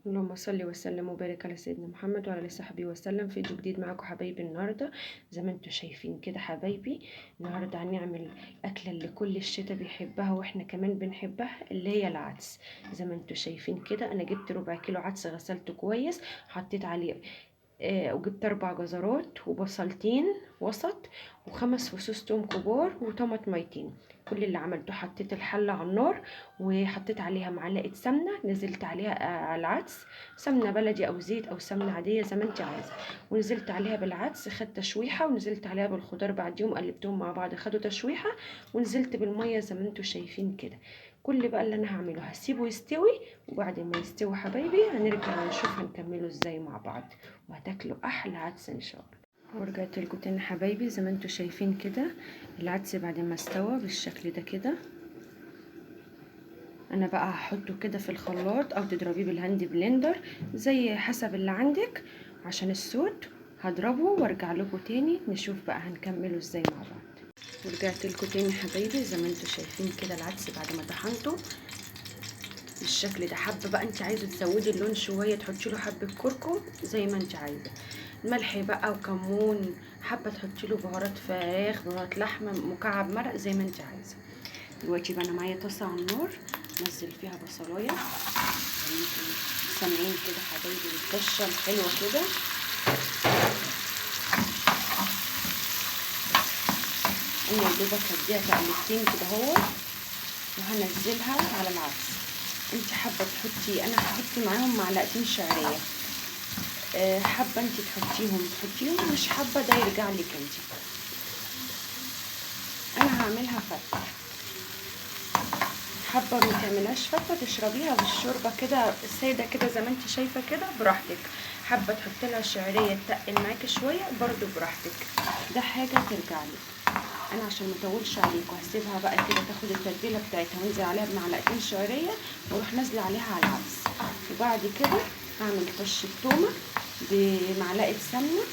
اللهم صل وسلم وبارك على سيدنا محمد وعلى اله وصحبه وسلم. فيديو جديد معاكم حبايبي النهارده. زي ما انتم شايفين كده حبايبي، النهارده هنعمل اكله اللي كل الشتاء بيحبها واحنا كمان بنحبها، اللي هي العدس. زي ما انتم شايفين كده، انا جبت ربع كيلو عدس غسلته كويس، حطيت عليه وجبت 4 جزرات وبصلتين وسط وخمس فصوص توم كبار وطماطميتين. كل اللي عملته حطيت الحله على النار وحطيت عليها معلقه سمنه، نزلت عليها على العدس، سمنه بلدي او زيت او سمنه عاديه زي ما انت عايزه، ونزلت عليها بالعدس خدت تشويحه، ونزلت عليها بالخضار بعديهم قلبتهم مع بعض خدوا تشويحه، ونزلت بالميه زي ما انتم شايفين كده. كل بقى اللي انا هعمله هسيبه يستوي، وبعد ما يستوي حبايبي هنرجع نشوف هنكمله ازاي مع بعض، وهتاكلوا احلى عدس ان شاء الله. ورجعت لكم تاني حبايبي، زي ما انتم شايفين كده العدس بعد ما استوى بالشكل ده كده. انا بقى هحطه كده في الخلاط او تضربيه بالهاند بلندر زي حسب اللي عندك عشان الصوت. هضربه وارجع لكم تاني نشوف بقى هنكمله ازاي مع بعض. ورجعت لكم تاني حبايبي، زي ما انتم شايفين كده العدس بعد ما طحنته بالشكل ده. حابه بقى انت عايزه تزودي اللون شويه تحطي له حبه كركم زي ما انت عايزه، ملح بقى وكمون، حابه تحطي له بهارات فراخ بهارات لحمه مكعب مرق زي ما انت عايزه. دلوقتي بقى انا معايا طاسه على النار، نزل فيها بصلايه زي ما انتم سامعين كده حبايبي الطشه الحلوه كده. انا يا دوبك هديها تقلبتين كده اهو، وهنزلها على العدس. انت حابه تحطي، انا هحط معاهم معلقتين شعريه، حابه انت تحطيهم، مش حابه ده يرجع لك انت. انا هعملها فتة، حابه ما تعملهاش فتة تشربيها بالشوربه كده ساده كده زي ما انت شايفه كده براحتك. حابه تحطي لها شعريه تقل معاكي شويه برضو براحتك، ده حاجه ترجع لك. انا عشان ما اطولش عليكم هسيبها بقى كده تاخد التتبيله بتاعتها، وانزل عليها بمعلقتين شعريه واروح نازله عليها على العدس. وبعد كده هعمل طشه تومه بمعلقه سمنه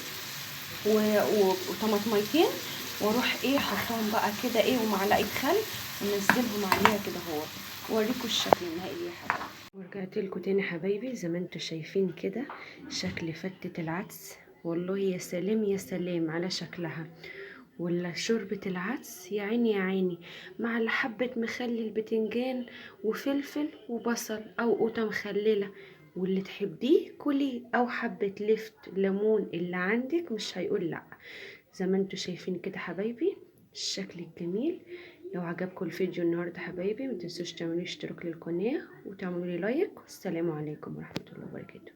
وطماطميتين، واروح حطهم بقى كده ومعلقه خل ونزلهم عليها كده اهو، واوريكم الشكل النهائي يا حبايبي. ورجعت لكم تاني حبايبي، زي ما انتم شايفين كده شكل فتة العدس. والله يا سلام يا سلام على شكلها، ولا شوربة العدس يا عيني يا عيني، مع حبة مخلل بتنجان وفلفل وبصل أو قوطة مخللة، واللي تحبيه كلي، أو حبة لفت ليمون اللي عندك مش هيقول لأ. زي ما انتوا شايفين كده حبايبي الشكل الجميل. لو عجبكم الفيديو النهارده حبايبي متنسوش تعملوا اشتراك للقناة وتعملوا لي لايك، والسلام عليكم ورحمة الله وبركاته.